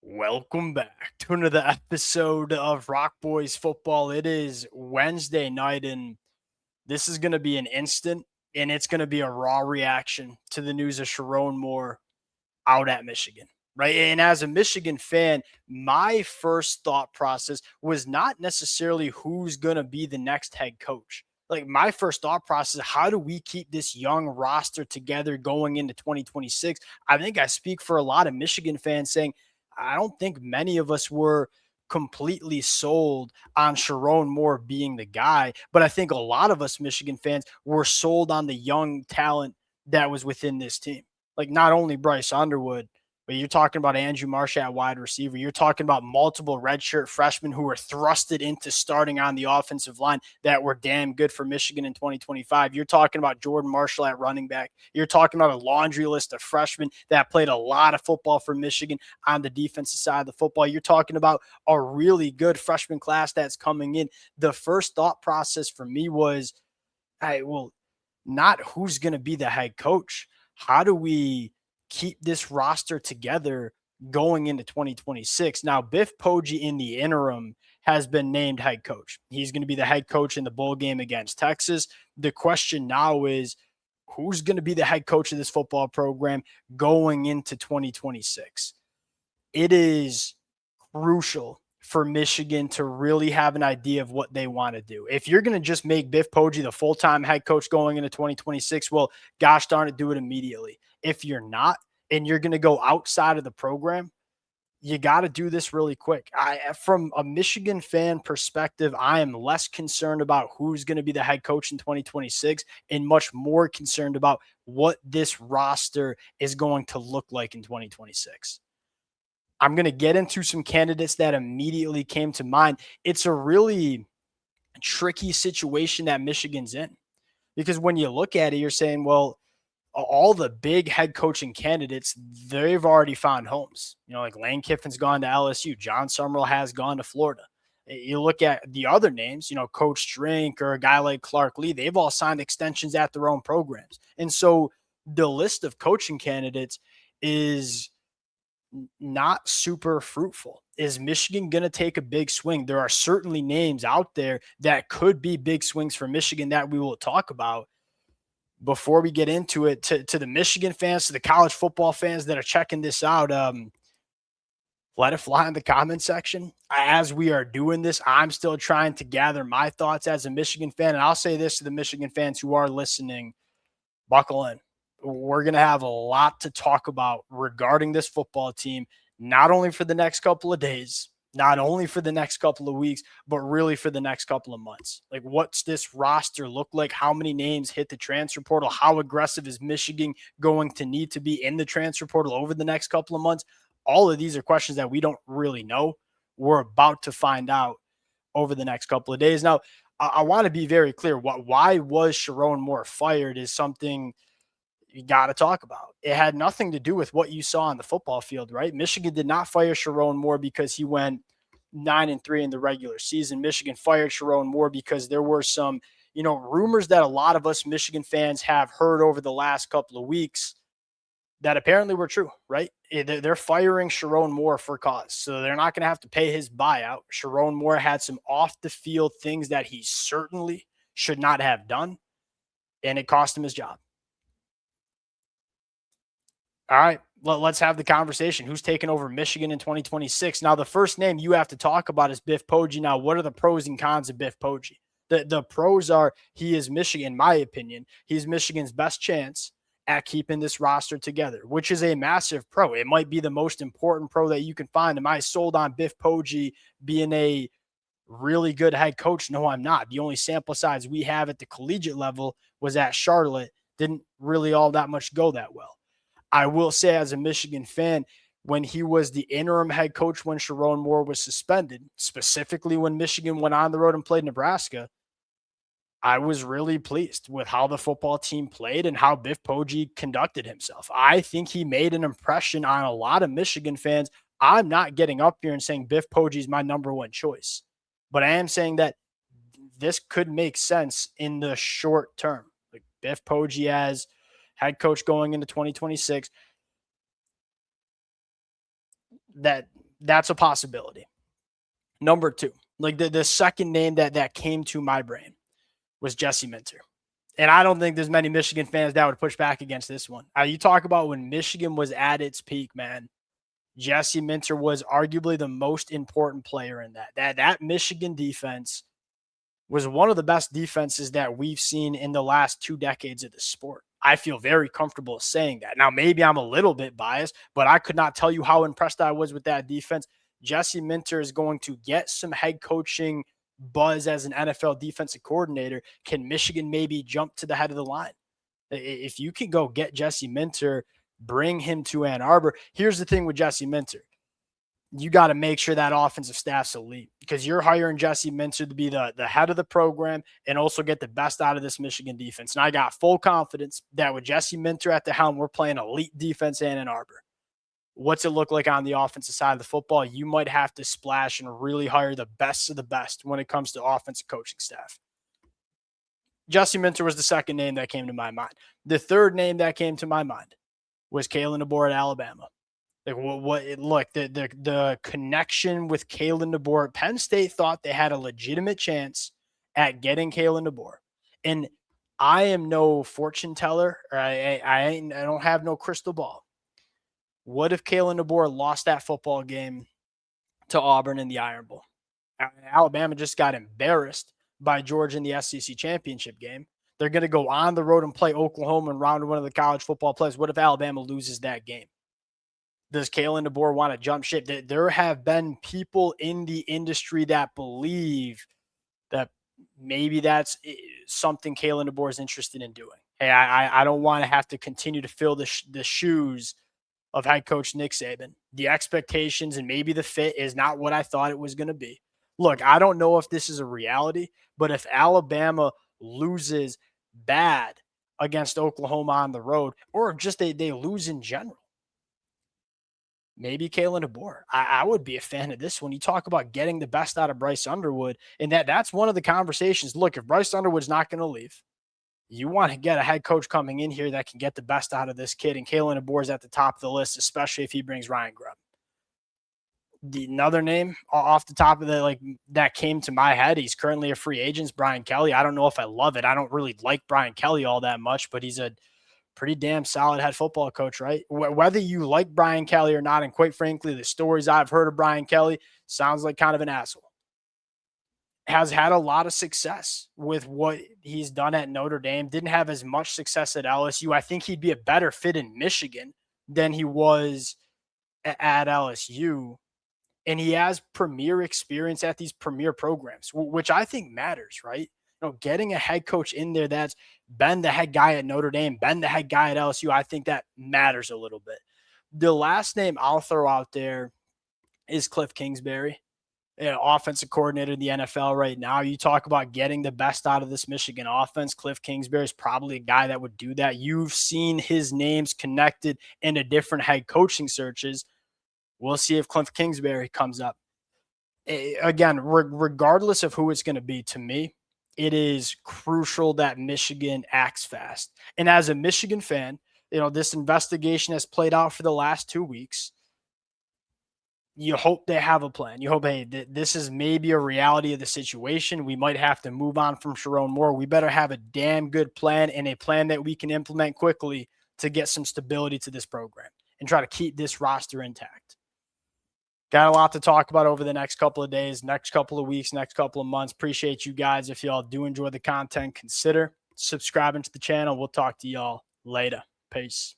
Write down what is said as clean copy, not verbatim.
Welcome back to another episode of Rock Boys Football. It is Wednesday night, and this is going to be an instant, and it's going to be a raw reaction to the news of Sherrone Moore out at Michigan, right? And as a Michigan fan, my first thought process was not necessarily who's going to be the next head coach. Like, my first thought process, how do we keep this young roster together going into 2026? I think I speak for a lot of Michigan fans saying, I don't think many of us were completely sold on Chiron Moore being the guy, but I think a lot of us Michigan fans were sold on the young talent that was within this team. Like, not only Bryce Underwood, but you're talking about Andrew Marsh at wide receiver. You're talking about multiple redshirt freshmen who were thrusted into starting on the offensive line that were damn good for Michigan in 2025. You're talking about Jordan Marshall at running back. You're talking about a laundry list of freshmen that played a lot of football for Michigan on the defensive side of the football. You're talking about a really good freshman class that's coming in. The first thought process for me was, not who's going to be the head coach. How do we keep this roster together going into 2026? Now, Biff Poggi in the interim has been named head coach. He's going to be the head coach in the bowl game against Texas. The question now is, who's going to be the head coach of this football program going into 2026? It is crucial for Michigan to really have an idea of what they want to do. If you're going to just make Biff Poggi the full-time head coach going into 2026, well, gosh darn it, do it immediately. If you're not, and you're going to go outside of the program, you got to do this really quick. From a Michigan fan perspective, I am less concerned about who's going to be the head coach in 2026 and much more concerned about what this roster is going to look like in 2026. I'm going to get into some candidates that immediately came to mind. It's a really tricky situation that Michigan's in because when you look at it, you're saying, well, all the big head coaching candidates, they've already found homes. Like Lane Kiffin's gone to LSU. John Summerall has gone to Florida. You look at the other names, Coach Drink or a guy like Clark Lee, they've all signed extensions at their own programs. And so the list of coaching candidates is not super fruitful. Is Michigan going to take a big swing? There are certainly names out there that could be big swings for Michigan that we will talk about. Before we get into it, to the Michigan fans, to the college football fans that are checking this out, let it fly in the comment section. As we are doing this, I'm still trying to gather my thoughts as a Michigan fan. And I'll say this to the Michigan fans who are listening, buckle in. We're going to have a lot to talk about regarding this football team, not only for the next couple of days, not only for the next couple of weeks, but really for the next couple of months. Like, what's this roster look like? How many names hit the transfer portal? How aggressive is Michigan going to need to be in the transfer portal over the next couple of months? All of these are questions that we don't really know. We're about to find out over the next couple of days. Now, I want to be very clear. Why was Sherrone Moore fired is something you got to talk about. It had nothing to do with what you saw on the football field, right? Michigan did not fire Sherrone Moore because he went 9-3 in the regular season. Michigan fired Sherrone Moore because there were some, rumors that a lot of us Michigan fans have heard over the last couple of weeks that apparently were true, right? They're firing Sherrone Moore for cause. So they're not going to have to pay his buyout. Sherrone Moore had some off the field things that he certainly should not have done, and it cost him his job. All right, let's have the conversation. Who's taking over Michigan in 2026? Now, the first name you have to talk about is Biff Poggi. Now, what are the pros and cons of Biff Poggi? The pros are he is Michigan, in my opinion, he's Michigan's best chance at keeping this roster together, which is a massive pro. It might be the most important pro that you can find. Am I sold on Biff Poggi being a really good head coach? No, I'm not. The only sample size we have at the collegiate level was at Charlotte. Didn't really all that much go that well. I will say, as a Michigan fan, when he was the interim head coach when Sherrone Moore was suspended, specifically when Michigan went on the road and played Nebraska, I was really pleased with how the football team played and how Biff Poggi conducted himself. I think he made an impression on a lot of Michigan fans. I'm not getting up here and saying Biff Poggi is my number one choice, but I am saying that this could make sense in the short term. Like Biff Poggi as head coach going into 2026, that That's a possibility. Number two, like the second name that came to my brain was Jesse Minter. And I don't think there's many Michigan fans that would push back against this one. You talk about when Michigan was at its peak, man. Jesse Minter was arguably the most important player in that. That Michigan defense was one of the best defenses that we've seen in the last 2 decades of the sport. I feel very comfortable saying that. Now, maybe I'm a little bit biased, but I could not tell you how impressed I was with that defense. Jesse Minter is going to get some head coaching buzz as an NFL defensive coordinator. Can Michigan maybe jump to the head of the line? If you can go get Jesse Minter, bring him to Ann Arbor. Here's the thing with Jesse Minter. You got to make sure that offensive staff's elite because you're hiring Jesse Minter to be the head of the program and also get the best out of this Michigan defense. And I got full confidence that with Jesse Minter at the helm, we're playing elite defense in Ann Arbor. What's it look like on the offensive side of the football? You might have to splash and really hire the best of the best when it comes to offensive coaching staff. Jesse Minter was the second name that came to my mind. The third name that came to my mind was Kalen DeBoer at Alabama. Like the connection with Kalen DeBoer. Penn State thought they had a legitimate chance at getting Kalen DeBoer, and I am no fortune teller. Or I don't have no crystal ball. What if Kalen DeBoer lost that football game to Auburn in the Iron Bowl? Alabama just got embarrassed by Georgia in the SEC championship game. They're going to go on the road and play Oklahoma in round one of the college football playoffs. What if Alabama loses that game? Does Kalen DeBoer want to jump ship? There have been people in the industry that believe that maybe that's something Kalen DeBoer is interested in doing. Hey, I don't want to have to continue to fill the shoes of head coach Nick Saban. The expectations and maybe the fit is not what I thought it was going to be. Look, I don't know if this is a reality, but if Alabama loses bad against Oklahoma on the road, or if just they lose in general, maybe Kalen DeBoer. I would be a fan of this one. You talk about getting the best out of Bryce Underwood, and that's one of the conversations. Look, if Bryce Underwood's not going to leave, you want to get a head coach coming in here that can get the best out of this kid, and Kalen DeBoer's at the top of the list, especially if he brings Ryan Grubb. Another name off the top of that came to my head, he's currently a free agent, Brian Kelly. I don't know if I love it. I don't really like Brian Kelly all that much, but he's a pretty damn solid head football coach, right? Whether you like Brian Kelly or not, and quite frankly, the stories I've heard of Brian Kelly sounds like kind of an asshole. Has had a lot of success with what he's done at Notre Dame. Didn't have as much success at LSU. I think he'd be a better fit in Michigan than he was at LSU. And he has premier experience at these premier programs, which I think matters, right? Getting a head coach in there that's been the head guy at Notre Dame, been the head guy at LSU, I think that matters a little bit. The last name I'll throw out there is Cliff Kingsbury, offensive coordinator in the NFL right now. You talk about getting the best out of this Michigan offense. Cliff Kingsbury is probably a guy that would do that. You've seen his names connected into different head coaching searches. We'll see if Cliff Kingsbury comes up. Again, regardless of who it's going to be, to me, it is crucial that Michigan acts fast. And as a Michigan fan, this investigation has played out for the last 2 weeks. You hope they have a plan. You hope, hey, this is maybe a reality of the situation. We might have to move on from Sherrone Moore. We better have a damn good plan and a plan that we can implement quickly to get some stability to this program and try to keep this roster intact. Got a lot to talk about over the next couple of days, next couple of weeks, next couple of months. Appreciate you guys. If y'all do enjoy the content, consider subscribing to the channel. We'll talk to y'all later. Peace.